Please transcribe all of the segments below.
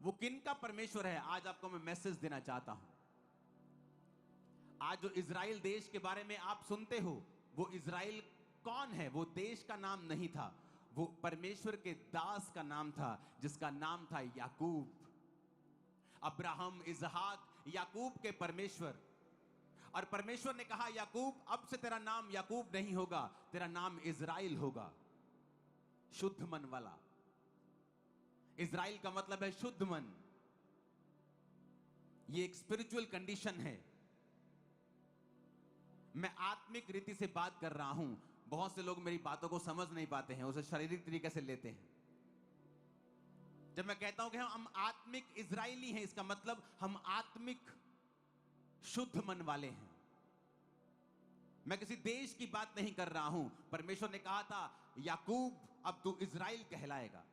वो किन का परमेश्वर है, आज आपको मैं मैसेज देना चाहता हूं। आज जो इजराइल देश के बारे में आप सुनते हो, वो इजराइल कौन है? वो देश का नाम नहीं था, वो परमेश्वर के दास का नाम था, जिसका नाम था याकूब। अब्राहम, इसहाक, याकूब के परमेश्वर। और परमेश्वर ने कहा, याकूब, अब से तेरा नाम याकूब नहीं होगा, तेरा नाम इजराइल होगा, शुद्ध मन वाला। इजराइल का मतलब है शुद्ध मन। ये एक स्पिरिचुअल कंडीशन है। मैं आत्मिक रीति से बात कर रहा हूं। बहुत से लोग मेरी बातों को समझ नहीं पाते हैं, उसे शारीरिक तरीके से लेते हैं। जब मैं कहता हूं कि हम आत्मिक इजरायली हैं, इसका मतलब हम आत्मिक शुद्ध मन वाले हैं। मैं किसी देश की बात नहीं कर रहा हूं। परमेश्वर ने कहा था, याकूब, अब तू इजराइल कहलाएगा,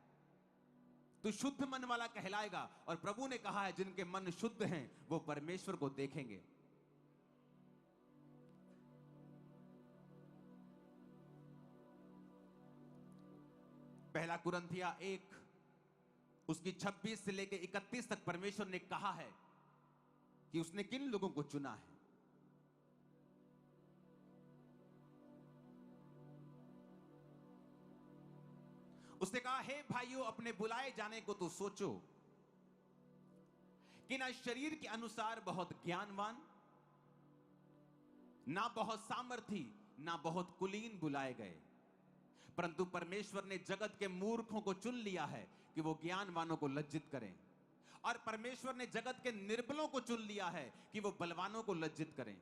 तू शुद्ध मन वाला कहलाएगा। और प्रभु ने कहा है, जिनके मन शुद्ध हैं वो परमेश्वर को देखेंगे। पहला कुरिन्थिया 1 उसकी 26 से लेकर 31 तक परमेश्वर ने कहा है कि उसने किन लोगों को चुना है। उसने कहा, हे भाइयों, अपने बुलाए जाने को तो सोचो कि ना शरीर के अनुसार बहुत ज्ञानवान, ना बहुत सामर्थी, ना बहुत कुलीन बुलाए गए, परंतु परमेश्वर ने जगत के मूर्खों को चुन लिया है कि वो ज्ञानवानों को लज्जित करें, और परमेश्वर ने जगत के निर्बलों को चुन लिया है कि वो बलवानों को लज्जित करें,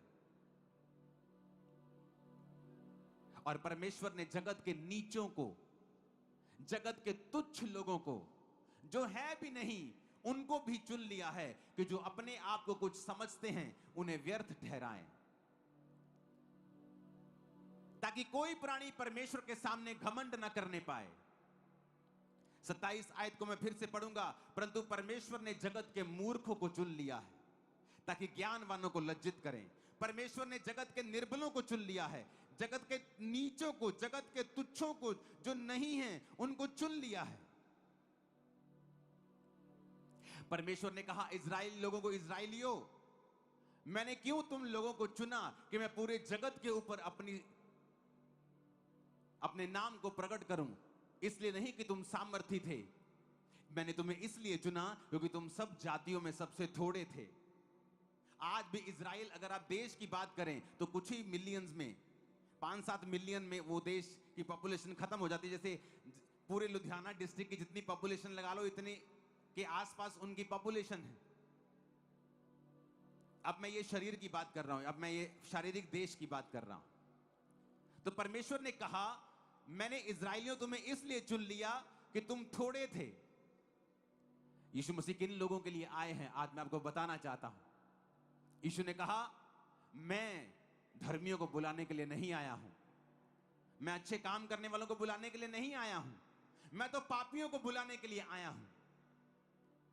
और परमेश्वर ने जगत के नीचों को, जगत के तुच्छ लोगों को, जो है भी नहीं, उनको भी चुन लिया है कि जो अपने आप को कुछ समझते हैं उन्हें व्यर्थ ठहराएं, ताकि कोई प्राणी परमेश्वर के सामने घमंड न करने पाए। 27 आयत को मैं फिर से पढ़ूंगा। परंतु परमेश्वर ने जगत के मूर्खों को चुन लिया है ताकि ज्ञानवानों को लज्जित करें। परमेश्वर ने जगत के निर्बलों को चुन लिया है, जगत के नीचों को, जगत के तुच्छों को, जो नहीं हैं उनको चुन लिया है। परमेश्वर ने कहा इजराइल लोगों को, इजराइलियों, मैंने क्यों तुम लोगों को चुना कि मैं पूरे जगत के ऊपर अपने नाम को प्रकट करूं। इसलिए नहीं कि तुम सामर्थी थे, मैंने तुम्हें इसलिए चुना क्योंकि तुम सब जातियों में सबसे थोड़े थे। आज भी इजराइल, अगर आप देश की बात करें तो कुछ ही मिलियंस में, 5-7 मिलियन में वो देश की पॉपुलेशन खत्म हो जाती है। जैसे पूरे लुधियाना डिस्ट्रिक्ट की जितनी पॉपुलेशन लगा लो, इतने के आसपास उनकी पॉपुलेशन है। अब मैं ये शरीर की बात कर रहा हूं, अब मैं ये शारीरिक देश की बात कर रहा हूं। तो परमेश्वर ने कहा, मैंने इजराइलियों तुम्हें इसलिए चुन लिया कि तुम थोड़े थे। यीशु मसीह किन लोगों के लिए आए हैं, आज मैं आपको बताना चाहता हूं। यीशु ने कहा, मैं धर्मियों को बुलाने के लिए नहीं आया हूं, मैं अच्छे काम करने वालों को बुलाने के लिए नहीं आया हूं, मैं तो पापियों को बुलाने के लिए आया हूं।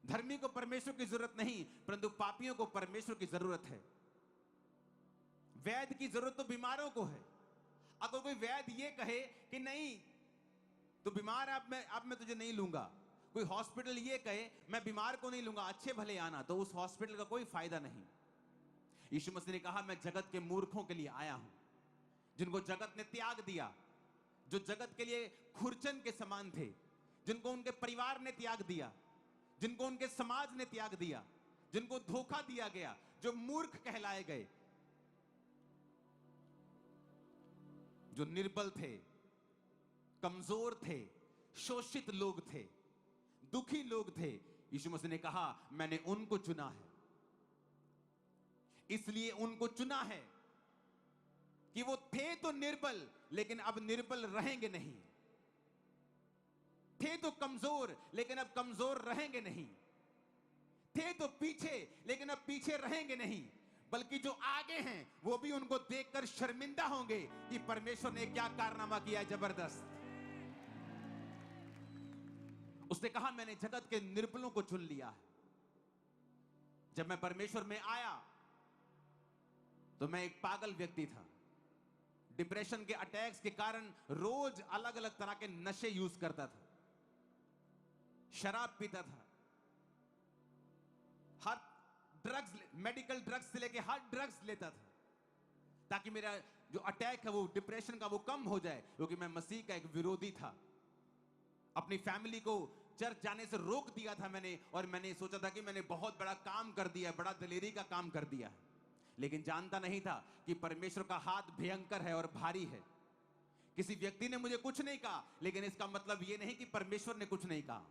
धर्मी को परमेश्वर की जरूरत नहीं, परंतु पापियों को परमेश्वर की जरूरत है। वैद्य की जरूरत तो बीमारों को है। अगर कोई वैद्य ये कहे कि नहीं तू बीमार है, अब मैं तुझे नहीं लूंगा, कोई हॉस्पिटल ये कहे मैं बीमार को नहीं लूंगा, अच्छे भले आना, तो उस हॉस्पिटल का कोई फायदा नहीं। यीशु मसीह ने कहा, मैं जगत के मूर्खों के लिए आया हूं, जिनको जगत ने त्याग दिया, जो जगत के लिए खुरचन के समान थे, जिनको उनके परिवार ने त्याग दिया, जिनको उनके समाज ने त्याग दिया, जिनको धोखा दिया गया, जो मूर्ख कहलाए गए, जो निर्बल थे, कमजोर थे, शोषित लोग थे, दुखी लोग थे। यीशु मसीह ने कहा, मैंने उनको चुना है। इसलिए उनको चुना है कि वो थे तो निर्बल, लेकिन अब निर्बल रहेंगे नहीं, थे तो कमजोर, लेकिन अब कमजोर रहेंगे नहीं, थे तो पीछे, लेकिन अब पीछे रहेंगे नहीं, बल्कि जो आगे हैं वो भी उनको देखकर शर्मिंदा होंगे कि परमेश्वर ने क्या कारनामा किया है जबरदस्त। उसने कहा, मैंने जगत के निर्बलों को चुन लिया है। जब मैं परमेश्वर में आया तो मैं एक पागल व्यक्ति था। डिप्रेशन के अटैक्स के कारण रोज अलग अलग तरह के नशे यूज करता था, शराब पीता था, ड्रग्स, मेडिकल ड्रग्स से लेके हर ड्रग्स लेता था ताकि मेरा जो अटैक है वो डिप्रेशन का वो कम हो जाए, क्योंकि मैं मसीह का एक विरोधी था। अपनी फैमिली को चर्च जाने से रोक दिया था मैंने, और मैंने सोचा था कि मैंने बहुत बड़ा काम कर दिया, बड़ा दिलेरी का काम कर दिया, लेकिन जानता नहीं था कि परमेश्वर का हाथ भयंकर है और भारी है। किसी व्यक्ति ने मुझे कुछ नहीं कहा, लेकिन इसका मतलब यह नहीं कि परमेश्वर ने कुछ नहीं कहा।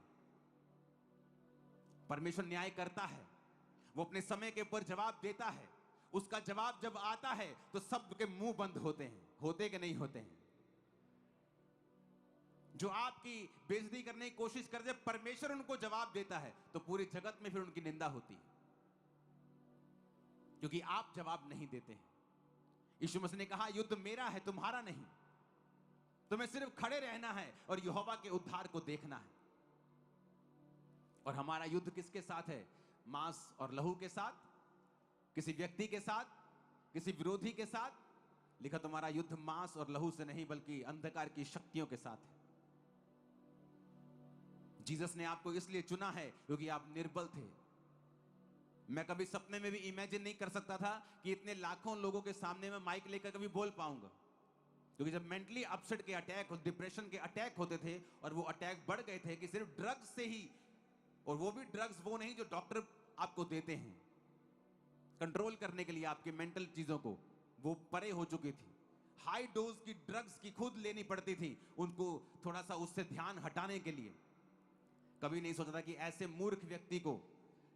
परमेश्वर न्याय करता है, वो अपने समय के ऊपर जवाब देता है। उसका जवाब जब आता है तो सबके मुंह बंद होते हैं, होते कि नहीं होते हैं। जो आपकी बेइज्जती करने की कोशिश करते हैं, परमेश्वर उनको जवाब देता है तो पूरी जगत में फिर उनकी निंदा होती है, क्योंकि आप जवाब नहीं देते हैं। यीशु मसीह ने कहा, युद्ध मेरा है, तुम्हारा नहीं। तुम्हें सिर्फ खड़े रहना है और यहोवा के उद्धार को देखना है। और हमारा युद्ध किसके साथ है? मांस और लहू के साथ, किसी व्यक्ति के साथ, किसी विरोधी के साथ। लिखा, तुम्हारा युद्ध मांस और लहू से नहीं बल्कि अंधकार की शक्तियों के साथ है। जीसस ने आपको इसलिए चुना है क्योंकि आप निर्बल थे। मैं कभी सपने में भी इमेजिन नहीं कर सकता था कि इतने लाखों लोगों के सामने में माइक लेकर कभी बोल पाऊंगा, क्योंकि जब मेंटली अपसेट के अटैक और डिप्रेशन के अटैक होते थे और वो अटैक बढ़ गए थे कि सिर्फ ड्रग्स से ही, और वो भी ड्रग्स वो नहीं जो डॉक्टर आपको देते हैं कंट्रोल करने के लिए आपके मेंटल चीजों को, वो परे हो चुकी थी। हाई डोज की ड्रग्स की खुद लेनी पड़ती थी उनको थोड़ा सा उससे ध्यान हटाने के लिए। कभी नहीं सोचा था कि ऐसे मूर्ख व्यक्ति को,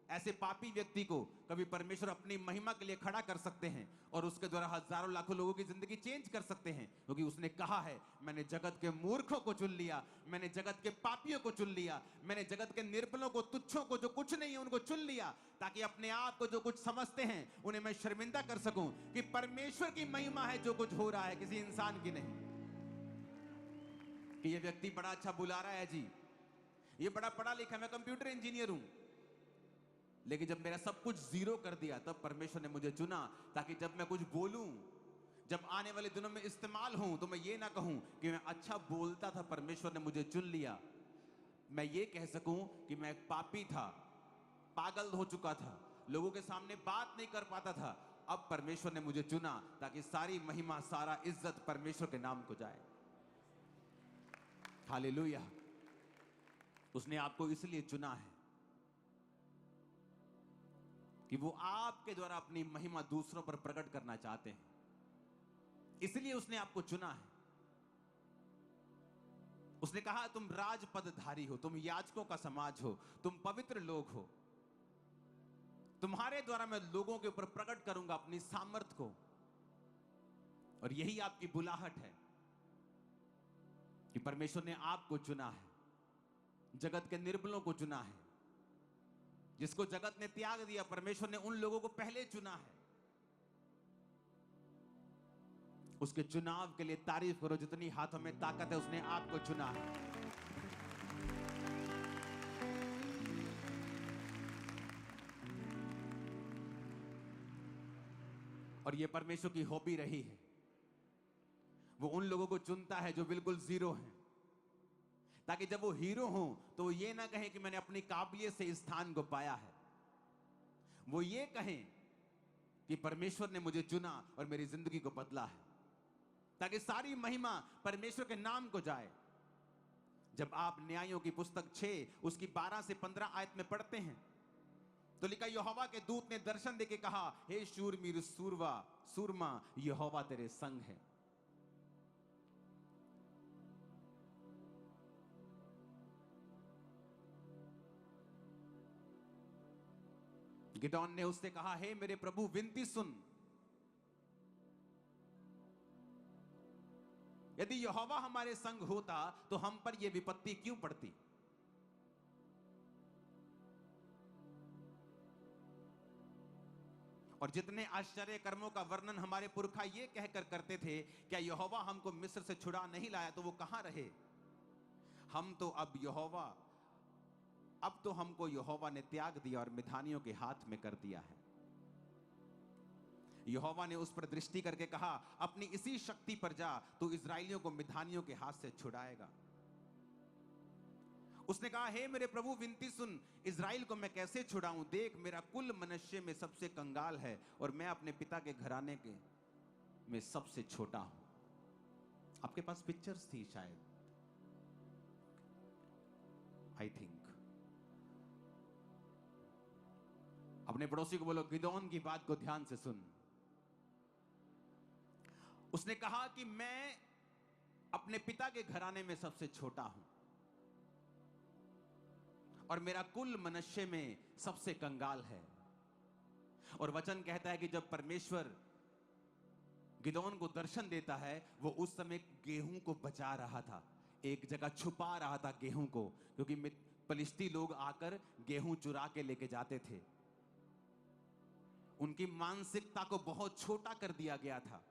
ऐसे पापी व्यक्ति को कभी परमेश्वर अपनी महिमा के लिए खड़ा कर सकते हैं और उसके द्वारा हजारों लाखों लोगों की जिंदगी चेंज कर सकते हैं, क्योंकि उसने कहा है, मैंने जगत के मूर्खों को चुन लिया, मैंने जगत के पापियों को चुन लिया, मैंने जगत के निर्बलों को, तुच्छों को, जो कुछ नहीं है उनको चुन लिया, ताकि अपने आप को जो कुछ समझते हैं उन्हें मैं शर्मिंदा कर सकूं कि परमेश्वर की महिमा है जो कुछ हो रहा है, किसी इंसान की नहीं। कि ये व्यक्ति बड़ा अच्छा बुला रहा है जी, ये बड़ा पढ़ा लिखा, मैं कंप्यूटर इंजीनियर हूं, लेकिन जब मेरा सब कुछ जीरो कर दिया तब परमेश्वर ने मुझे चुना, ताकि जब मैं कुछ बोलूं, जब आने वाले दिनों में इस्तेमाल हूं, तो मैं ये ना कहूं कि मैं अच्छा बोलता था, परमेश्वर ने मुझे चुन लिया। मैं ये कह सकूं कि मैं एक पापी था, पागल हो चुका था, लोगों के सामने बात नहीं कर पाता था। अब परमेश्वर ने मुझे चुना ताकि सारी महिमा, सारा इज्जत परमेश्वर के नाम को जाए। हालेलुया। उसने आपको इसलिए चुना है कि वो आपके द्वारा अपनी महिमा दूसरों पर प्रकट करना चाहते हैं, इसलिए उसने आपको चुना है। उसने कहा, तुम राजपदधारी हो, तुम याजकों का समाज हो, तुम पवित्र लोग हो, तुम्हारे द्वारा मैं लोगों के ऊपर प्रकट करूंगा अपनी सामर्थ को। और यही आपकी बुलाहट है कि परमेश्वर ने आपको चुना है, जगत के निर्बलों को चुना है। जिसको जगत ने त्याग दिया, परमेश्वर ने उन लोगों को पहले चुना है। उसके चुनाव के लिए तारीफ करो, जितनी हाथों में ताकत है उसने आपको चुना है। और यह परमेश्वर की हॉबी रही है, वो उन लोगों को चुनता है जो बिल्कुल जीरो हैं, ताकि जब वो हीरो हों तो वो ये ना कहें कि मैंने अपनी काबिलियत से इस स्थान को पाया है, वो ये कहें कि परमेश्वर ने मुझे चुना और मेरी जिंदगी को बदला है, ताकि सारी महिमा परमेश्वर के नाम को जाए। जब आप न्यायों की पुस्तक 6 उसकी 12 से 15 आयत में पढ़ते हैं तो लिखा, यहोवा के दूत ने दर्शन देके कहा, हे शूरवीर सूरमा, यहोवा तेरे संग है। गिदोन ने उससे कहा, हे मेरे प्रभु विनती सुन, यदि यहोवा हमारे संग होता तो हम पर यह विपत्ति क्यों पड़ती। और जितने आश्चर्य कर्मों का वर्णन हमारे पुरखा ये कहकर करते थे, क्या यहोवा हमको मिस्र से छुड़ा नहीं लाया, तो वो कहां रहे। अब तो हमको यहोवा ने त्याग दिया और मिधानियों के हाथ में कर दिया है। यहोवा ने उस पर दृष्टि करके कहा, अपनी इसी शक्ति पर जा, तो इजराइलियों को मिधानियों के हाथ से छुड़ाएगा। उसने कहा, हे मेरे प्रभु विनती सुन, इज़राइल को मैं कैसे छुड़ाऊं? देख मेरा कुल मनुष्य में सबसे कंगाल है और मैं अपने पिता के घराने के में सबसे छोटा हूं। आपके पास पिक्चर्स थी शायद, आई थिंक। अपने पड़ोसी को बोलो, गिदोन की बात को ध्यान से सुन। उसने कहा कि मैं अपने पिता के घराने में सबसे छोटा हूं और मेरा कुल मनुष्य में सबसे कंगाल है। और वचन कहता है कि जब परमेश्वर गिदोन को दर्शन देता है, वो उस समय गेहूं को बचा रहा था, एक जगह छुपा रहा था गेहूं को, क्योंकि पलिश्ती लोग आकर गेहूं चुरा के लेके जाते थे। उनकी मानसिकता को बहुत छोटा कर दिया गया था,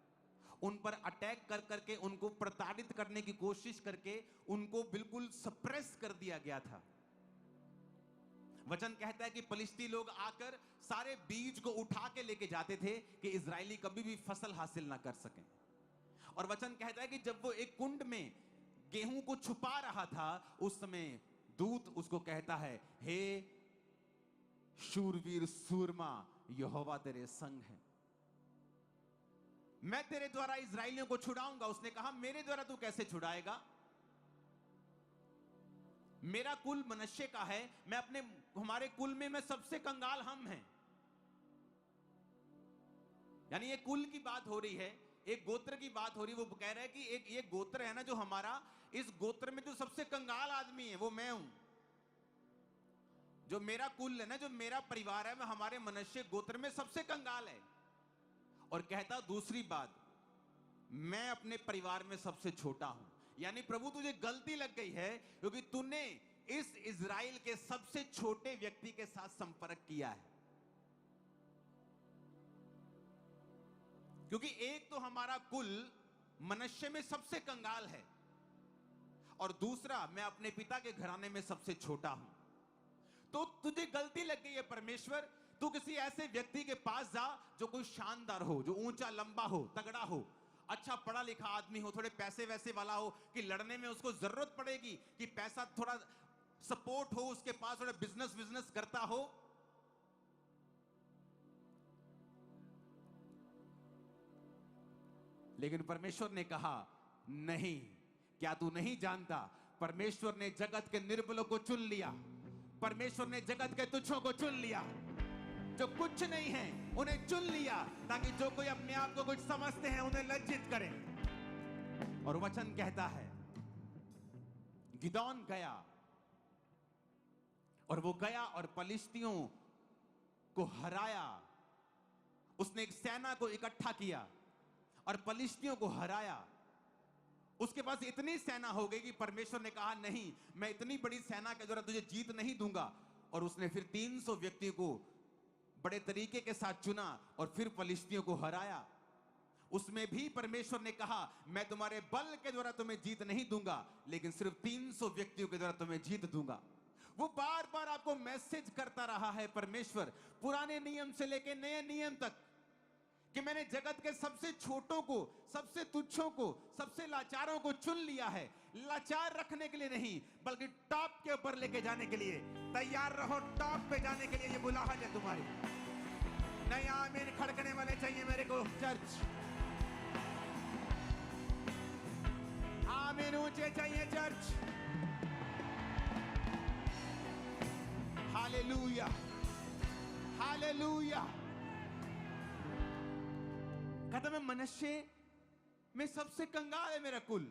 उन पर अटैक कर करके, उनको प्रताड़ित करने की कोशिश करके उनको बिल्कुल सप्रेस कर दिया गया था। वचन कहता है कि पलिश्ती लोग आकर सारे बीज को उठा के लेके जाते थे कि इजरायली कभी भी फसल हासिल ना कर सकें। और वचन कहता है कि जब वो एक कुंड में गेहूं को छुपा रहा था, उस समय दूत उसको कहता है, हे शूरवीर सूरमा, यहोवा तेरे संग है, मैं तेरे द्वारा इजरायलियों को छुड़ाऊंगा। उसने कहा, मेरे द्वारा तू कैसे छुड़ाएगा? मेरा कुल मनुष्य का है, मैं अपने हमारे कुल में मैं सबसे कंगाल हम हैं। यानी ये कुल की बात हो रही है, एक गोत्र की बात हो रही है। वो कह रहा है कि एक ये गोत्र है ना जो हमारा, इस गोत्र में जो सबसे कंगाल आदमी है वो मैं हूं। जो मेरा कुल है ना, जो मेरा परिवार है, मैं हमारे मनुष्य गोत्र में सबसे कंगाल है। और कहता दूसरी बात, मैं अपने परिवार में सबसे छोटा हूं। यानी प्रभु तुझे गलती लग गई है क्योंकि तूने इस इज़राइल के सबसे छोटे व्यक्ति के साथ संपर्क किया है। क्योंकि एक तो हमारा कुल मनुष्य में सबसे कंगाल है और दूसरा मैं अपने पिता के घराने में सबसे छोटा हूं। तो तुझे गलती लग गई है परमेश्वर। तू किसी ऐसे व्यक्ति के पास जा जो कोई शानदार हो, जो ऊंचा लंबा हो, तगड़ा हो, अच्छा पढ़ा लिखा आदमी हो, थोड़े पैसे वैसे वाला हो कि लड़ने में उसको जरूरत पड़ेगी कि पैसा थोड़ा सपोर्ट हो, उसके पास थोड़ा बिजनेस करता हो। लेकिन परमेश्वर ने कहा, नहीं, क्या तू नहीं जानता, परमेश्वर ने जगत के निर्बलों को चुन लिया, परमेश्वर ने जगत के तुच्छों को चुन लिया, जो कुछ नहीं है उन्हें चुन लिया, ताकि जो कोई अपने आप को कुछ समझते हैं उन्हें लज्जित करें। और वचन कहता है, गिदोन गया और वो गया और पलिश्तियों को हराया। उसने एक सेना को इकट्ठा किया और पलिश्तियों को हराया। उसके पास इतनी सेना हो गई कि परमेश्वर ने कहा, नहीं, मैं इतनी बड़ी सेना के द्वारा तुझे जीत नहीं दूंगा। और उसने फिर 300 व्यक्तियों को बड़े तरीके के साथ चुना और फिर पलिश्तियों को हराया। उसमें भी परमेश्वर ने कहा, मैं तुम्हारे बल के द्वारा तुम्हें जीत नहीं दूंगा, लेकिन सिर्फ 300 व्यक्तियों के द्वारा तुम्हें जीत दूंगा। वो बार बार आपको मैसेज करता रहा है परमेश्वर, पुराने नियम से लेकर नए नियम तक, कि मैंने जगत के सबसे छोटों को, सबसे तुच्छों को, सबसे लाचारों को चुन लिया है। लाचार रखने के लिए नहीं, बल्कि टॉप के ऊपर लेके जाने के लिए। तैयार रहो टॉप पे जाने के लिए, ये बुलाहट है तुम्हारी। नया आमीन खड़कने वाले चाहिए मेरे को चर्च। आमीन ऊंचे चाहिए चर्च। Hallelujah, hallelujah. कहता मैं मनुष्य में सबसे कंगाल है मेरा कुल।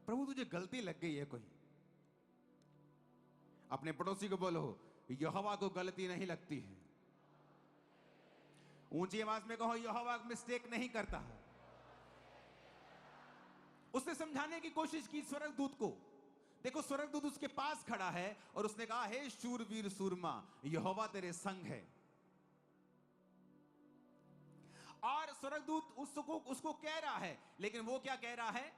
प्रभु तुझे गलती लग गई है कोई। अपने पड़ोसी को बोलो, यहोवा को गलती नहीं लगती है। ऊंची आवाज में कहो, यहोवा मिस्टेक नहीं करता है। उसने समझाने की कोशिश की स्वर्गदूत को। देखो स्वर्गदूत उसके पास खड़ा है और उसने कहा, हे शूरवीर सूरमा, यहोवा तेरे संग है। और स्वर्गदूत उसको कह रहा है, लेकिन वो क्या कह रहा है?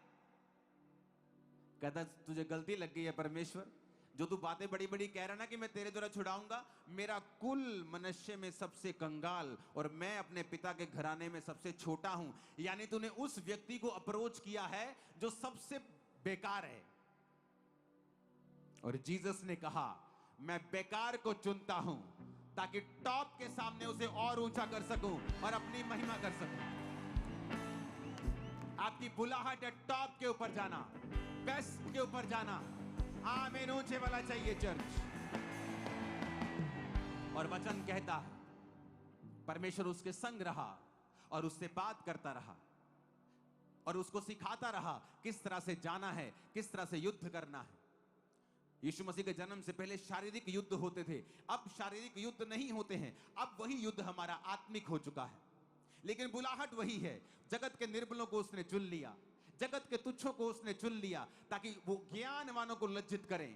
कहता तुझे गलती लग गई है परमेश्वर, जो तू बातें बड़ी बड़ी कह रहा ना कि मैं तेरे द्वारा छुड़ाऊंगा। मेरा कुल मनुष्य में सबसे कंगाल और मैं अपने पिता के घराने में सबसे छोटा हूं। यानी तूने उस व्यक्ति को अप्रोच किया है जो सबसे बेकार है, और जीसस ने कहा, मैं बेकार को चुनता हूं ताकि टॉप के सामने उसे और ऊंचा कर सकूं और अपनी महिमा कर सकूं। आपकी बुलाहट है टॉप के ऊपर जाना, बेस्ट के ऊपर जाना। आमीन, ऊंचे वाला चाहिए चर्च। और वचन कहता है परमेश्वर उसके संग रहा और उससे बात करता रहा और उसको सिखाता रहा किस तरह से जाना है, किस तरह से युद्ध करना है। यीशु मसीह के जन्म से पहले शारीरिक युद्ध होते थे, अब शारीरिक युद्ध नहीं होते हैं। अब वही युद्ध हमारा आत्मिक हो चुका है, लेकिन बुलाहट वही है। जगत के निर्बलों को उसने चुन लिया, जगत के तुच्छों को उसने चुन लिया ताकि वो ज्ञानवानों को लज्जित करें,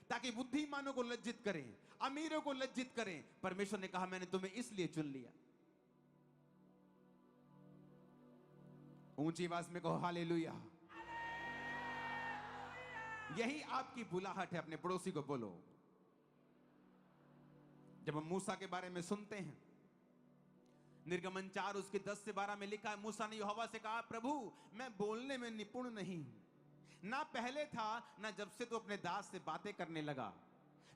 ताकि बुद्धिमानों को लज्जित करें, अमीरों को लज्जित करें। परमेश्वर ने कहा, मैंने तुम्हें इसलिए चुन लिया। ऊंची आवाज में कहो हालेलुया। यही आपकी बुलाहट है। अपने पड़ोसी को बोलो। जब हम मूसा के बारे में सुनते हैं, निर्गमन 4 उसके 10 से 12 में लिखा है, मूसा ने यहोवा से कहा, प्रभु मैं बोलने में निपुण नहीं, ना पहले था ना जब से तू अपने दास से बातें करने लगा।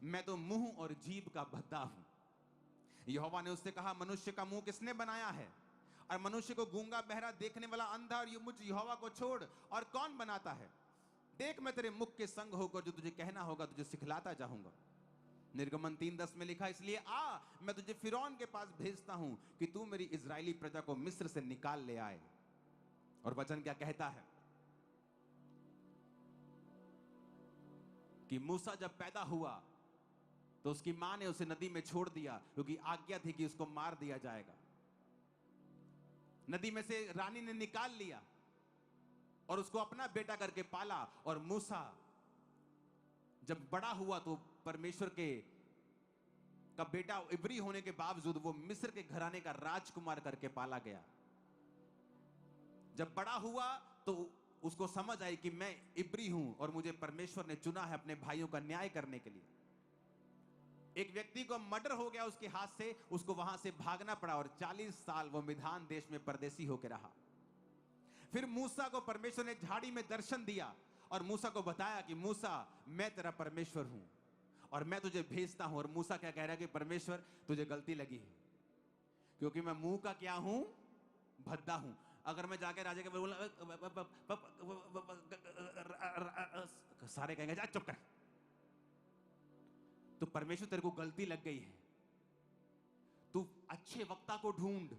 मैं तो मुंह और जीभ का भद्दा हूं। यहोवा ने उससे कहा, मनुष्य का मुंह किसने बनाया है, और मनुष्य को गूंगा, बहरा, देखने वाला, अंधा और मुझ यहोवा को छोड़ और कौन बनाता है। देख मैं तेरे मुख के संग होकर जो तुझे कहना होगा तुझे सिखलाता जाऊंगा। निर्गमन 3:10 में लिखा, इसलिए आ, मैं तुझे फिरौन के पास भेजता हूं कि तू मेरी इजरायली प्रजा को मिस्र से निकाल ले आए। और वचन क्या कहता है कि मूसा जब पैदा हुआ तो उसकी मां ने उसे नदी में छोड़ दिया, क्योंकि आज्ञा थी कि उसको मार दिया जाएगा। नदी में से रानी ने निकाल लिया और उसको अपना बेटा करके पाला। और मूसा जब बड़ा हुआ तो परमेश्वर का बेटा इब्री होने के बावजूद वो मिस्र के घराने का राजकुमार करके पाला गया। जब बड़ा हुआ तो उसको समझ आई कि मैं इब्री हूं और मुझे परमेश्वर ने चुना है अपने भाइयों का न्याय करने के लिए। एक व्यक्ति को मर्डर हो गया उसके हाथ से, उसको वहां से भागना पड़ा और 40 साल वो मिधान देश में परदेसी होकर रहा। फिर मूसा को परमेश्वर ने झाड़ी में दर्शन दिया और मूसा को बताया कि मूसा मैं तेरा परमेश्वर हूं और मैं तुझे भेजता हूं। और मूसा क्या कह रहा है कि परमेश्वर तुझे गलती लगी है, क्योंकि मैं मुंह का क्या हूं, भद्दा हूं। अगर मैं जाके राजा के बोला, सारे कहेंगे जा चुप कर, तो परमेश्वर तेरे को गलती लग गई है। तू अच्छे वक्ता को ढूंढ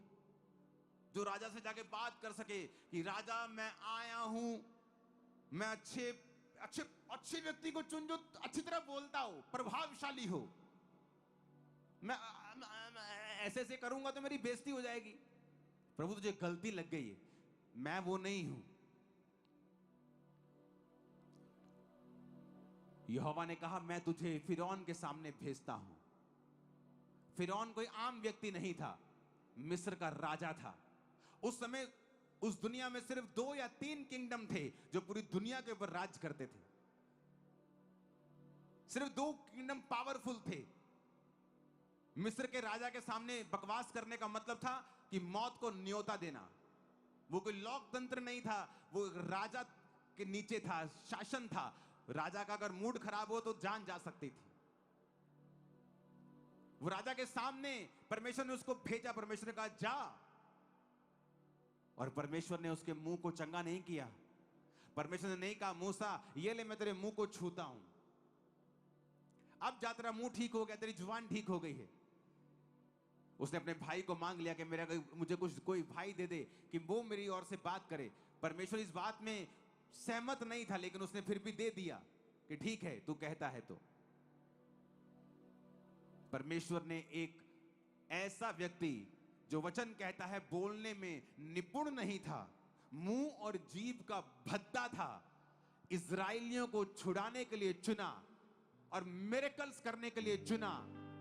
जो राजा से जाके बात कर सके कि राजा मैं आया हूं। मैं अच्छे व्यक्ति को चुन जो अच्छी तरह बोलता हो, प्रभावशाली हो। मैं ऐसे ऐसे करूंगा तो मेरी बेइज्जती हो जाएगी। प्रभु तुझे गलती लग गई है, मैं वो नहीं हूं। यहोवा ने कहा, मैं तुझे फिरौन के सामने भेजता हूं। फिरौन कोई आम व्यक्ति नहीं था, मिस्र का राजा था। उस समय उस दुनिया में सिर्फ 2 या 3 किंगडम थे जो पूरी दुनिया के ऊपर राज करते थे। सिर्फ 2 किंगडम पावरफुल थे। मिस्र के राजा के सामने बकवास करने का मतलब था कि मौत को न्योता देना। वो कोई लोकतंत्र नहीं था, वो राजा के नीचे था, शासन था। राजा का अगर मूड खराब हो तो जान जा सकती थी। वो राजा के सामने परमेश्वर ने उसको भेजा। परमेश्वर ने कहा जा, और परमेश्वर ने उसके मुंह को चंगा नहीं किया। परमेश्वर ने नहीं कहा मूसा ये ले मैं तेरे मुंह को छूता हूं, अब जा तेरा मुंह ठीक हो गया, तेरी जुबान ठीक हो गई है। उसने अपने भाई को मांग लिया कि मुझे कोई भाई दे दे कि वो मेरी ओर से बात करे। परमेश्वर इस बात में सहमत नहीं था, लेकिन उसने फिर भी दे दिया कि ठीक है तू कहता है तो। परमेश्वर ने एक ऐसा व्यक्ति जो वचन कहता है बोलने में निपुण नहीं था, मुंह और जीभ का भद्दा था, इजराइलियों को छुड़ाने के लिए चुना और मिरेकल्स करने के लिए चुना।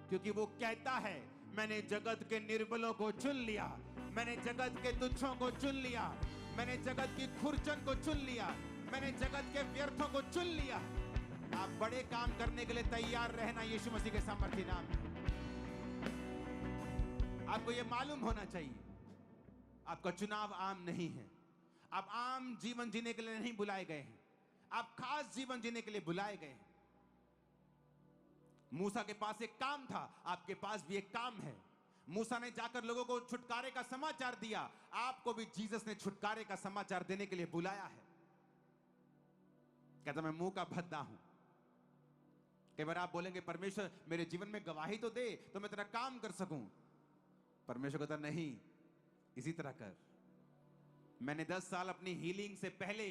क्योंकि वो कहता है मैंने जगत के निर्बलों को चुन लिया, मैंने जगत के तुच्छों को चुन लिया, मैंने जगत की खुरचन को चुन लिया, मैंने जगत के व्यर्थों को चुन लिया। आप बड़े काम करने के लिए तैयार रहना यीशु मसीह के सामर्थ्य नाम में। आपको यह मालूम होना चाहिए आपका चुनाव आम नहीं है। आप आम जीवन जीने के लिए नहीं बुलाए गए हैं, आप खास जीवन जीने के लिए बुलाए गए हैं। मूसा के पास एक काम था, आपके पास भी एक काम है। मूसा ने जाकर लोगों को छुटकारे का समाचार दिया, आपको भी जीसस ने छुटकारे का समाचार देने के लिए बुलाया है। कहता मैं मुंह का भद्दा हूं। कई बार आप बोलेंगे परमेश्वर मेरे जीवन में गवाही तो दे तो मैं तेरा काम कर सकूं। परमेश्वर कहता नहीं, इसी तरह कर। मैंने 10 साल अपनी हीलिंग से पहले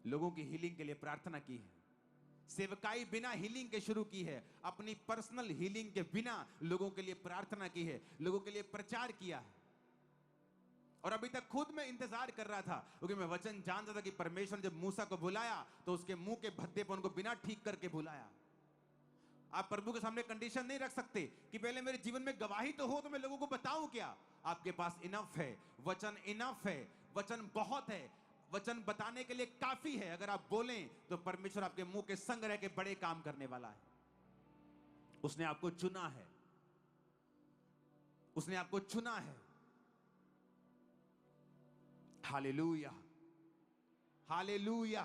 लोगों की हीलिंग के लिए प्रार्थना की है, सेवकाई बिना हीलिंग के शुरू की है, अपनी पर्सनल हीलिंग के बिना लोगों के लिए प्रार्थना की है, लोगों के लिए प्रचार किया है। और अभी तक खुद मैं इंतजार कर रहा था, क्योंकि मैं वचन जानता था कि परमेश्वर ने जब मूसा को बुलाया तो उसके मुंह के भद्देपन को बिना ठीक करके बुलाया। आप प्रभु के सामने कंडीशन नहीं रख सकते कि पहले मेरे जीवन में गवाही तो हो तो मैं लोगों को बताऊं क्या। आपके पास इनफ है, वचन इनफ है, वचन बहुत है, वचन बताने के लिए काफी है। अगर आप बोलें तो परमेश्वर आपके मुंह के संग रह के बड़े काम करने वाला है। उसने आपको चुना है, उसने आपको चुना है। Hallelujah, hallelujah.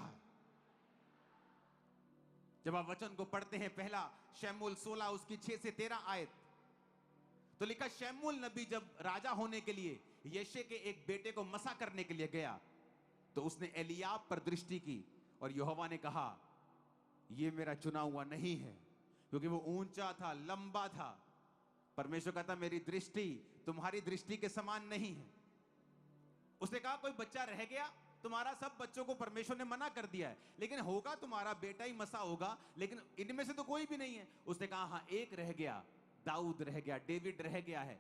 जब आप वचन को पढ़ते हैं, पहला शमूएल 16 उसकी 6 से 13 आयत, तो लिखा शमूएल नबी जब राजा होने के लिए यशे के एक बेटे को मसा करने के लिए गया तो उसने एलियाब पर दृष्टि की और यहोवा ने कहा यह मेरा चुना हुआ नहीं है, क्योंकि वो ऊंचा था, लंबा था। परमेश्वर कहता मेरी दृष्टि तुम्हारी दृष्टि के समान नहीं है। उसने कहा कोई बच्चा रह गया, तुम्हारा सब बच्चों को परमेश्वर ने मना कर दिया है, लेकिन होगा तुम्हारा बेटा ही मसा होगा, लेकिन इनमें से तो कोई भी नहीं है। उसने कहा हाँ एक रह गया, दाऊद रह गया, डेविड रह गया है।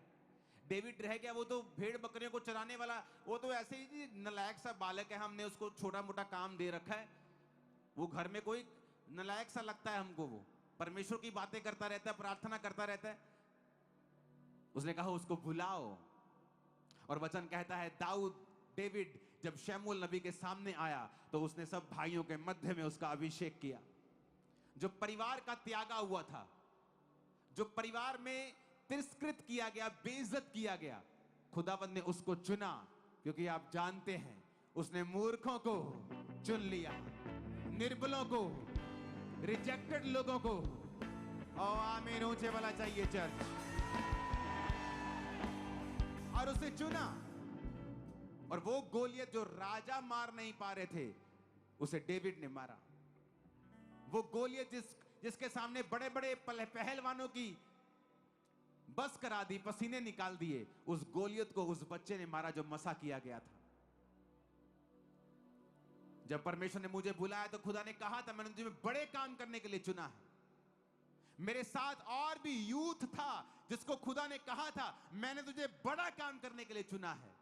डेविड रह गया, वो तो भेड़ बकरियों को चराने वाला, वो तो ऐसे ही नलायक सा बालक है, हमने उसको छोटा मोटा काम दे रखा है, वो घर में कोई नलायक सा लगता है हमको, वो परमेश्वर की बातें करता रहता है, प्रार्थना करता रहता है। उसने कहा उसको बुलाओ। और वचन कहता है दाऊद डेविड जब शमूएल नबी के सामने आया तो उसने सब भाइयों के मध्य में उसका अभिषेक किया। जो परिवार का त्यागा हुआ था, जो परिवार में तिरस्कृत किया गया, बेइज्जत किया गया, खुदावंद ने उसको चुना, क्योंकि आप जानते हैं उसने मूर्खों को चुन लिया, निर्बलों को, रिजेक्टेड लोगों को। ओ आमीन, ऊंचे वाला चाहिए चर्च। और उसे चुना, और वो गोलियत जो राजा मार नहीं पा रहे थे उसे डेविड ने मारा। वो गोलियत जिसके सामने बड़े बड़े पहलवानों की बस करा दी, पसीने निकाल दिए, उस गोलियत को उस बच्चे ने मारा जो मसा किया गया था। जब परमेश्वर ने मुझे बुलाया तो खुदा ने कहा था मैंने तुम्हें बड़े काम करने के लिए चुना है। मेरे साथ और भी यूथ था जिसको खुदा ने कहा था मैंने तुझे बड़ा काम करने के लिए चुना है।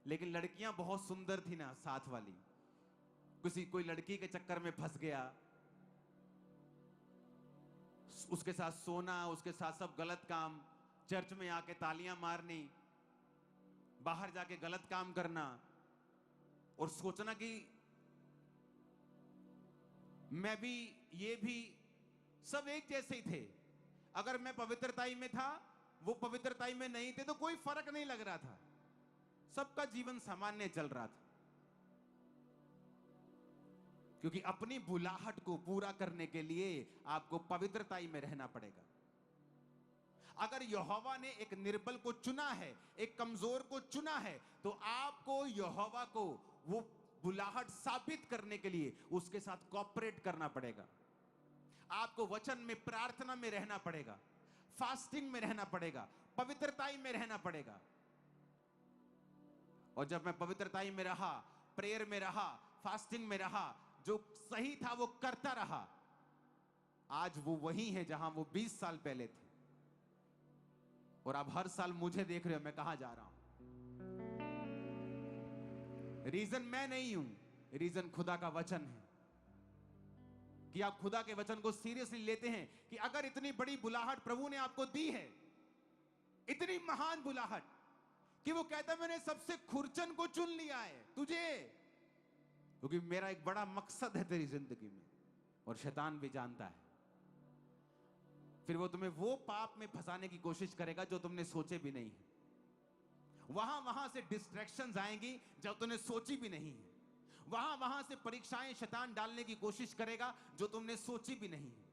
लेकिन लड़कियां बहुत सुंदर थी ना साथ वाली, कोई लड़की के चक्कर में फंस गया, उसके साथ सोना, उसके साथ सब गलत काम, चर्च में आके तालियां मारनी, बाहर जाके गलत काम करना और सोचना कि मैं भी, ये भी, सब एक जैसे ही थे। अगर मैं पवित्रताई में था, वो पवित्रताई में नहीं थे, तो कोई फर्क नहीं लग रहा था, सबका जीवन सामान्य चल रहा था। क्योंकि अपनी बुलाहट को पूरा करने के लिए आपको पवित्रताई में रहना पड़ेगा। अगर यहोवा ने एक निर्बल को चुना है, एक कमजोर को चुना है, तो आपको यहोवा को वो बुलाहट साबित करने के लिए उसके साथ कोऑपरेट करना पड़ेगा। आपको वचन में, प्रार्थना में रहना पड़ेगा, फास्टिंग में रहना पड़ेगा, पवित्रताई में रहना पड़ेगा। और जब मैं पवित्रताई में रहा, प्रेयर में रहा, फास्टिंग में रहा, जो सही था वो करता रहा, आज वो वही है जहां वो 20 साल पहले थे। और आप हर साल मुझे देख रहे हो मैं कहां जा रहा हूं। रीजन मैं नहीं हूं, रीजन खुदा का वचन है। कि आप खुदा के वचन को सीरियसली लेते हैं कि अगर इतनी बड़ी बुलाहट प्रभु ने आपको दी है, इतनी महान बुलाहट कि वो कहता है मैंने सबसे खुरचन को चुन लिया है तुझे, क्योंकि मेरा एक बड़ा मकसद है तेरी जिंदगी में, और शैतान भी जानता है। फिर वो तुम्हें वो पाप में फंसाने की कोशिश करेगा जो तुमने सोचे भी नहीं है। वहां से डिस्ट्रैक्शंस आएंगी जब तुमने सोची भी नहीं है। वहां से परीक्षाएं शैतान डालने की कोशिश करेगा जो तुमने सोची भी नहीं है।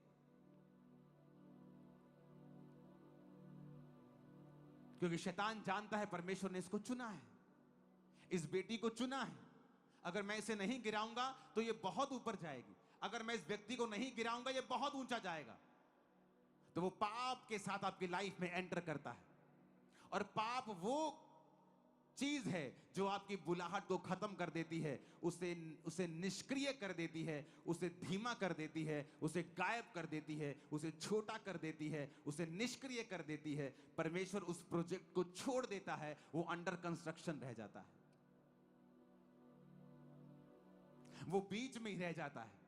क्योंकि शैतान जानता है परमेश्वर ने इसको चुना है, इस बेटी को चुना है। अगर मैं इसे नहीं गिराऊंगा तो ये बहुत ऊपर जाएगी, अगर मैं इस व्यक्ति को नहीं गिराऊंगा ये बहुत ऊंचा जाएगा। तो वो पाप के साथ आपकी लाइफ में एंटर करता है, और पाप वो चीज है जो आपकी बुलाहट को खत्म कर देती है, उसे निष्क्रिय कर देती है, उसे धीमा कर देती है, उसे गायब कर देती है, उसे छोटा कर देती है, उसे निष्क्रिय कर देती है। परमेश्वर उस प्रोजेक्ट को छोड़ देता है, वो अंडर कंस्ट्रक्शन रह जाता है, वो बीच में ही रह जाता है।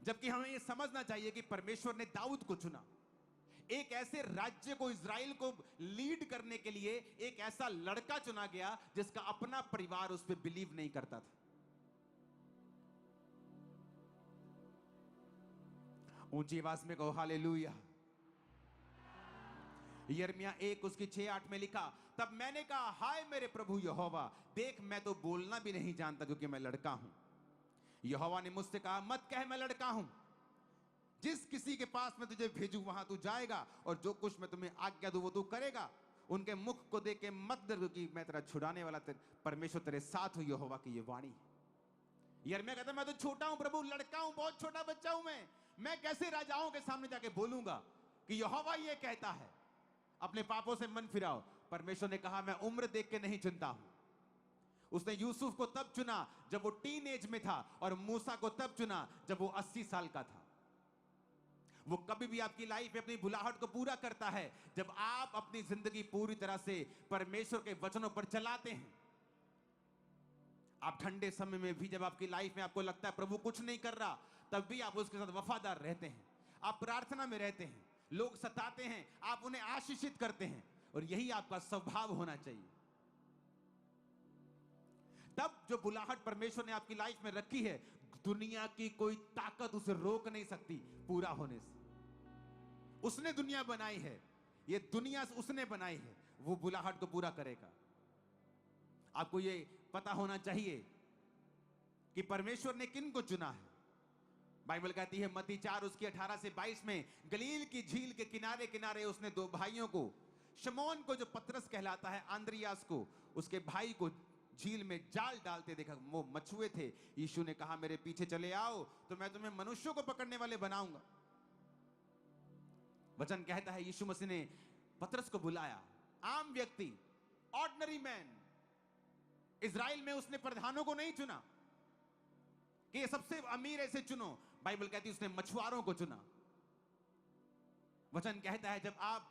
जबकि हमें यह समझना चाहिए कि परमेश्वर ने दाऊद को चुना, एक ऐसे राज्य को, इज़राइल को लीड करने के लिए एक ऐसा लड़का चुना गया जिसका अपना परिवार उस पर बिलीव नहीं करता था। ऊंची आवाज में कहो हालेलुया। यिर्मयाह 1 उसकी 6-8 में लिखा, तब मैंने कहा, हाय मेरे प्रभु यहोवा, देख मैं तो बोलना भी नहीं जानता क्योंकि मैं लड़का हूं। यहोवा ने मुझसे कहा, मत कह मैं लड़का हूं, जिस किसी के पास मैं तुझे भेजूं वहां तू जाएगा, और जो कुछ मैं तुम्हें आज्ञा दूं वो तू करेगा। उनके मुख को देख के मत डर, क्योंकि मैं तेरा छुड़ाने वाला परमेश्वर तेरे साथ हूं। यहोवा की ये वाणी। यिर्मयाह कहता, मैं तो छोटा हूं प्रभु, लड़का हूं, बहुत छोटा बच्चा हूं मैं कैसे राजाओं के सामने जाके बोलूंगा कि यहोवा ये कहता है। अपने पापों से मन फिराओ। परमेश्वर ने कहा, मैं उम्र देख के नहीं चुनता हूं। उसने यूसुफ को तब चुना जब वो टीनेज में था, और मूसा को तब चुना जब वो 80 साल का था। वो कभी भी आपकी लाइफ में अपनी बुलाहट को पूरा करता है जब आप अपनी जिंदगी पूरी तरह से परमेश्वर के वचनों पर चलाते हैं। आप ठंडे समय में भी, जब आपकी लाइफ में आपको लगता है प्रभु कुछ नहीं कर रहा, तब भी आप उसके साथ वफादार रहते हैं। आप प्रार्थना में रहते हैं, लोग सताते हैं, आप उन्हें आशीषित करते हैं, और यही आपका स्वभाव होना चाहिए। तब जो बुलाहट परमेश्वर ने आपकी लाइफ में रखी है, दुनिया की कोई ताकत उसे रोक नहीं सकती पूरा होने से। उसने दुनिया बनाई है, ये दुनिया उसने बनाई है, वो बुलाहट को पूरा करेगा। आपको ये पता होना चाहिए कि परमेश्वर ने किन को चुना है। बाइबल कहती है मत्ती 4 उसकी 18 से 22 में, गलील की झील के किनारे किनारे उसने 2 भाइयों को, शमौन को जो पतरस कहलाता है, आंद्रियास को, उसके भाई को झील में जाल डालते देखा। वो मछुए थे। यीशु ने कहा, मेरे पीछे चले आओ तो मैं तुम्हें मनुष्यों को पकड़ने वाले बनाऊंगा। वचन कहता है यीशु मसीह ने पतरस को बुलाया, आम व्यक्ति, ऑर्डिनरी मैन। इज़राइल में उसने प्रधानों को नहीं चुना कि ये सबसे अमीर ऐसे चुनो। बाइबल कहती है उसने मछुआरों को चुना। वचन कहता है जब आप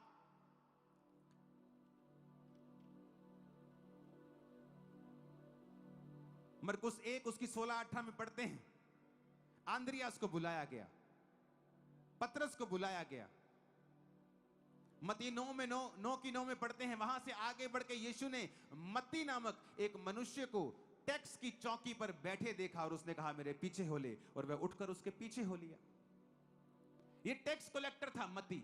मरकुस 1 उसकी 16-18 में पढ़ते हैं, आंद्रियास को बुलाया गया, पतरस को बुलाया गया। मत्ती 9 में पढ़ते हैं, वहां से आगे बढ़ के यीशु ने मत्ती नामक एक मनुष्य को टैक्स की चौकी पर बैठे देखा, और उसने कहा मेरे पीछे हो ले, और वह उठकर उसके पीछे हो लिया। ये टैक्स कलेक्टर था मत्ती,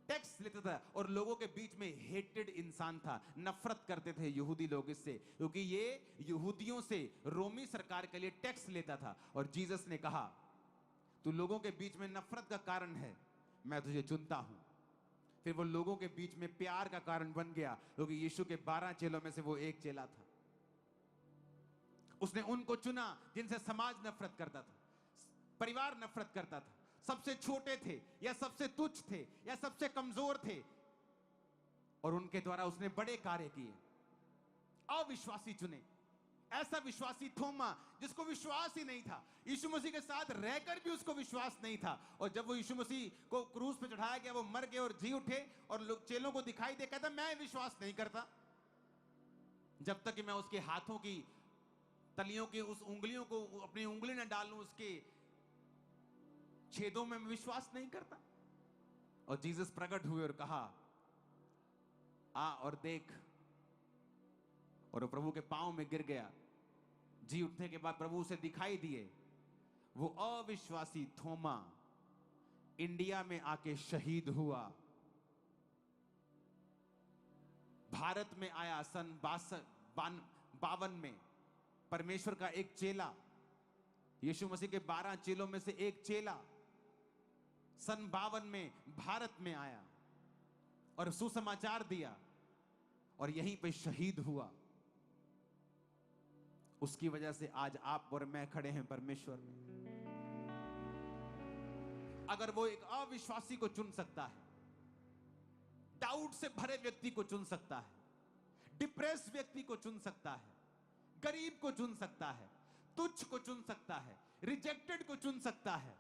टैक्स लेता था, और लोगों के बीच में हेटेड इंसान था। नफरत करते थे यहूदी लोग इससे, क्योंकि ये यहूदियों से, रोमी सरकार के लिए टैक्स लेता था। और जीसस ने कहा, तू लोगों के बीच में नफरत का कारण है, मैं तुझे चुनता हूं। फिर वो लोगों के बीच में प्यार का कारण बन गया, क्योंकि यीशु के 12 चेलों में से वो एक चेला था। उसने उनको चुना जिनसे समाज नफरत करता था, परिवार नफरत करता था, सबसे छोटे थे या सबसे तुच्छ थे या सबसे कमजोर थे, और उनके द्वारा उसने बड़े कार्य किए। अविश्वासी चुने, ऐसा विश्वासी थोमा जिसको विश्वास ही नहीं था, यीशु मसीह के साथ रहकर भी उसको विश्वास नहीं था। और जब वो यीशु मसीह को क्रूस पे चढ़ाया गया, वो मर गए और जी उठे, और लोग चेलों को दिखाई दे, कहता मैं विश्वास नहीं करता जब तक कि मैं उसके हाथों की तलियों की उस उंगलियों को अपनी उंगली न डालूं, उसके छेदों में मैं विश्वास नहीं करता। और जीसस प्रकट हुए और कहा, आ और देख। और वो प्रभु के पांव में गिर गया। जी उठने के बाद प्रभु उसे दिखाई दिए। वो अविश्वासी थोमा इंडिया में आके शहीद हुआ। भारत में आया सन 52 में। परमेश्वर का एक चेला, यीशु मसीह के 12 चेलों में से एक चेला, सन 52 में भारत में आया और सुसमाचार दिया और यहीं पे शहीद हुआ। उसकी वजह से आज आप और मैं खड़े हैं परमेश्वर में। अगर वो एक अविश्वासी को चुन सकता है, डाउट से भरे व्यक्ति को चुन सकता है, डिप्रेस व्यक्ति को चुन सकता है, गरीब को चुन सकता है, तुच्छ को चुन सकता है, रिजेक्टेड को चुन सकता है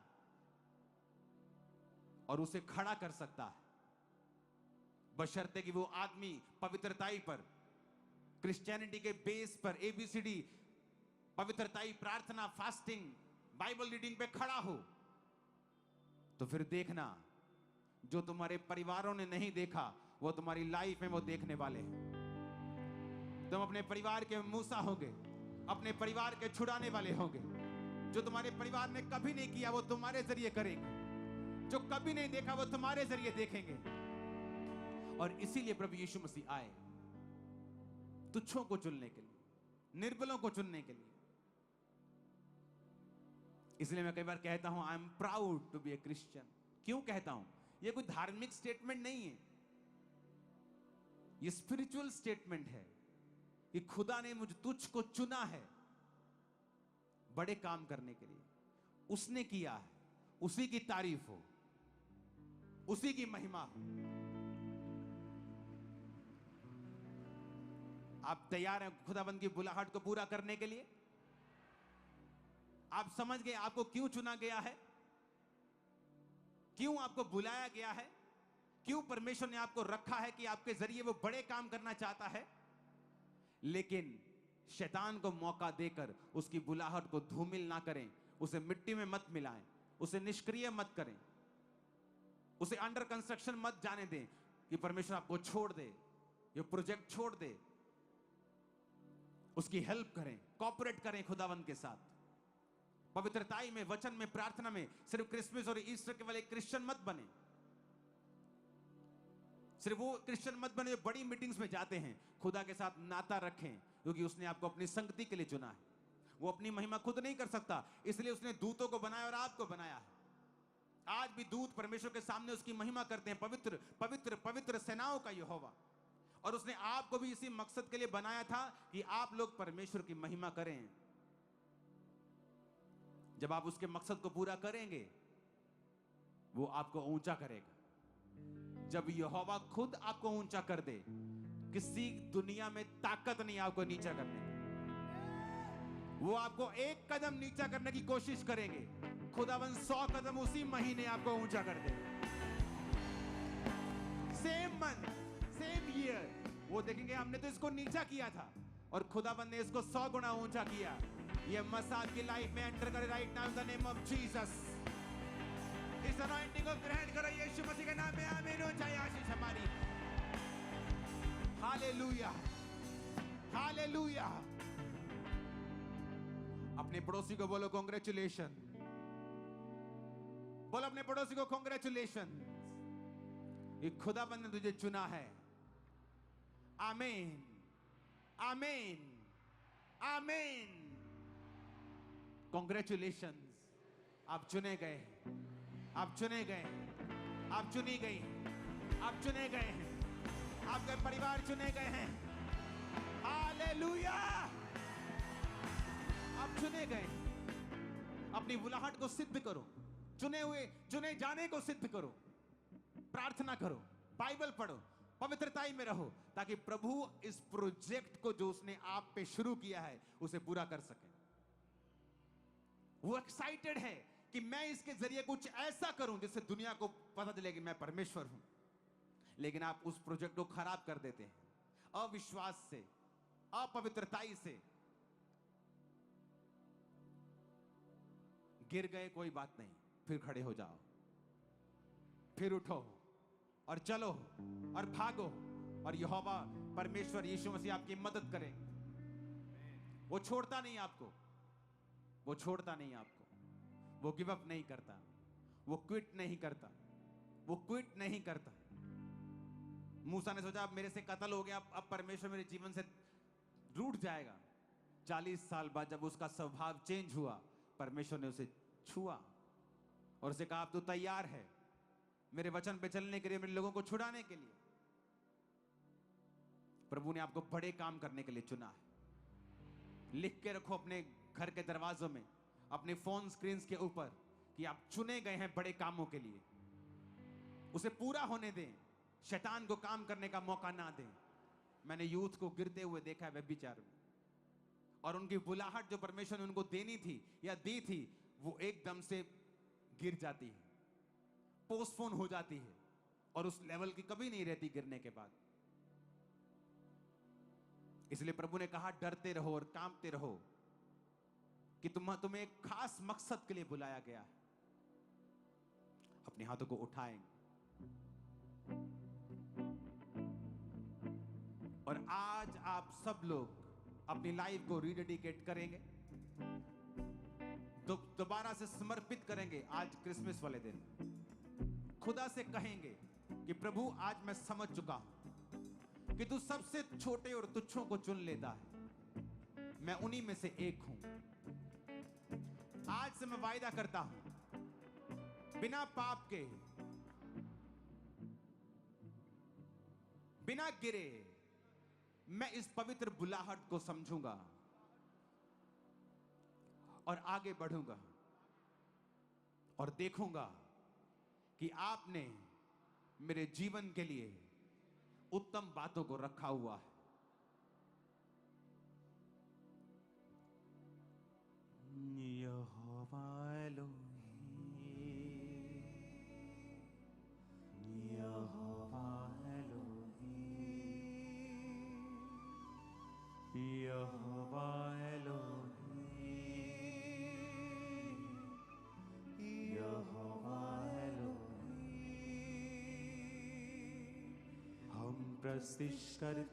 और उसे खड़ा कर सकता है, बशर्ते कि वो आदमी पवित्रताई पर, क्रिश्चियनिटी के बेस पर, एबीसीडी, पवित्रताई, प्रार्थना, फास्टिंग, बाइबल रीडिंग पे खड़ा हो, तो फिर देखना जो तुम्हारे परिवारों ने नहीं देखा वो तुम्हारी लाइफ में वो देखने वाले हैं। तुम अपने परिवार के मूसा होगे, अपने परिवार के छुड़ाने वाले होंगे। जो तुम्हारे परिवार ने कभी नहीं किया वो तुम्हारे जरिए करेंगे, जो कभी नहीं देखा वो तुम्हारे जरिए देखेंगे। और इसीलिए प्रभु यीशु मसीह आए, तुच्छों को चुनने के लिए, निर्बलों को चुनने के लिए। इसलिए मैं कई बार कहता हूं, I am proud to be a Christian. क्यों कहता हूं? यह कोई धार्मिक स्टेटमेंट नहीं है, यह स्पिरिचुअल स्टेटमेंट है कि खुदा ने मुझ तुझ को चुना है बड़े काम करने के लिए। उसने किया है, उसी की तारीफ हो, उसी की महिमा हो। आप तैयार हैं खुदाबंद की बुलाहट को पूरा करने के लिए? आप समझ गए आपको क्यों चुना गया है, क्यों आपको बुलाया गया है, क्यों परमेश्वर ने आपको रखा है कि आपके जरिए वो बड़े काम करना चाहता है। लेकिन शैतान को मौका देकर उसकी बुलाहट को धूमिल ना करें, उसे मिट्टी में मत मिलाएं, उसे निष्क्रिय मत करें, उसे अंडर कंस्ट्रक्शन मत जाने दें कि परमेश्वर आपको छोड़ दे, ये प्रोजेक्ट छोड़ दे। उसकी हेल्प करें, कोऑपरेट करें खुदावंद के साथ। पवित्रताई में, वचन में, प्रार्थना में। सिर्फ क्रिसमस और ईस्टर के वाले क्रिश्चियन मत बने, सिर्फ वो क्रिश्चियन मत बने जो बड़ी मीटिंग्स में जाते हैं। खुदा के साथ नाता रखें, क्योंकि उसने आपको अपनी संगति के लिए चुना है। वो अपनी महिमा खुद नहीं कर सकता, इसलिए उसने दूतों को बनाया और आपको बनाया है। आज भी दूत परमेश्वर के सामने उसकी महिमा करते हैं, पवित्र पवित्र पवित्र सेनाओं का यहोवा। और उसने आपको भी इसी मकसद के लिए बनाया था कि आप लोग परमेश्वर की महिमा करें। जब आप उसके मकसद को पूरा करेंगे, वो आपको ऊंचा करेगा। जब यहोवा खुद आपको ऊंचा कर दे, किसी दुनिया में ताकत नहीं आपको नीचा करने की। वो आपको एक कदम नीचा करने की कोशिश करेंगे, खुदावन 100 कदम उसी महीने आपको ऊंचा कर दे। सेम मंथ, सेम ईयर, वो देखेंगे हमने तो इसको नीचा किया था और खुदावन ने इसको 100 गुना ऊंचा किया। ये मसाद की लाइफ में एंटर करे right now in the name of Jesus. इस अनॉइंटिंग को ग्रहण करो यीशु मसीह के नाम में। आमीन हो जाए आशीष हमारी। Hallelujah, hallelujah. अपने पड़ोसी को बोलो कांग्रेचुलेशन, बोलो अपने पड़ोसी को कांग्रेचुलेशन। ये खुदाबंद ने तुझे चुना है। आमीन, आमीन, आमीन। कांग्रेचुलेशंस, आप चुने गए, आप चुने गए, आप चुनी गई, आप चुने गए हैं, आपके परिवार चुने गए हैं। हालेलुया, आप चुने गए। अपनी बुलाहट को सिद्ध करो, चुने हुए चुने जाने को सिद्ध करो। प्रार्थना करो, बाइबल पढ़ो, पवित्रताई में रहो, ताकि प्रभु इस प्रोजेक्ट को जो उसने आप पे शुरू किया है उसे पूरा कर सके। वो एक्साइटेड है कि मैं इसके जरिए कुछ ऐसा करूं जिससे दुनिया को पता चले कि मैं परमेश्वर हूं। लेकिन आप उस प्रोजेक्ट को खराब कर देते हैं, अविश्वास से, अपवित्रताई से। गिर गए कोई बात नहीं, फिर खड़े हो जाओ, फिर उठो और चलो और भागो, और यहोवा परमेश्वर यीशु मसीह आपकी मदद करें। वो छोड़ता नहीं आपको, वो छोड़ता नहीं आपको, वो गिव अप नहीं करता, वो क्विट नहीं करता, वो क्विट नहीं करता। मूसा ने सोचा अब मेरे से कत्ल हो गया, अब परमेश्वर मेरे जीवन से रूठ जाएगा। 40 साल बाद जब उसका स्वभाव चेंज हुआ, परमेश्वर ने उसे छुआ और उसे कहा अब तू तैयार है, मेरे वचन पे चलने के लिए, मेरे लोगों को छुड़ाने के लिए। प्रभु ने आपको बड़े काम करने के लिए चुना है। लिख के रखो अपने घर के दरवाजों में, अपने फोन स्क्रीन के ऊपर कि आप चुने गए हैं बड़े कामों के लिए। उसे पूरा होने दें, शैतान को काम करने का मौका ना दें। मैंने यूथ को गिरते हुए देखा है व्यभिचार में, और उनकी बुलाहट जो परमेश्वर ने उनको देनी थी या दी थी, वो एकदम से गिर जाती है, पोस्टपोन हो जाती है, और उस लेवल की कभी नहीं रहती गिरने के बाद। इसलिए प्रभु ने कहा डरते रहो और कांपते रहो, कि तुम्हें एक खास मकसद के लिए बुलाया गया है। अपने हाथों को उठाएंगे और आज आप सब लोग अपनी लाइफ को रिडेडिकेट करेंगे, तो दोबारा से समर्पित करेंगे। आज क्रिसमस वाले दिन खुदा से कहेंगे कि प्रभु आज मैं समझ चुका हूं कि तू सबसे छोटे और तुच्छों को चुन लेता है, मैं उन्हीं में से एक हूं। आज से मैं वायदा करता हूं, बिना पाप के, बिना गिरे, मैं इस पवित्र बुलाहट को समझूंगा और आगे बढ़ूंगा और देखूंगा कि आपने मेरे जीवन के लिए उत्तम बातों को रखा हुआ है। यहोवा एलोही, यहोवा एलोही, यहोवा एलोही, यहोवा एलोही। हम प्रस्तिश करते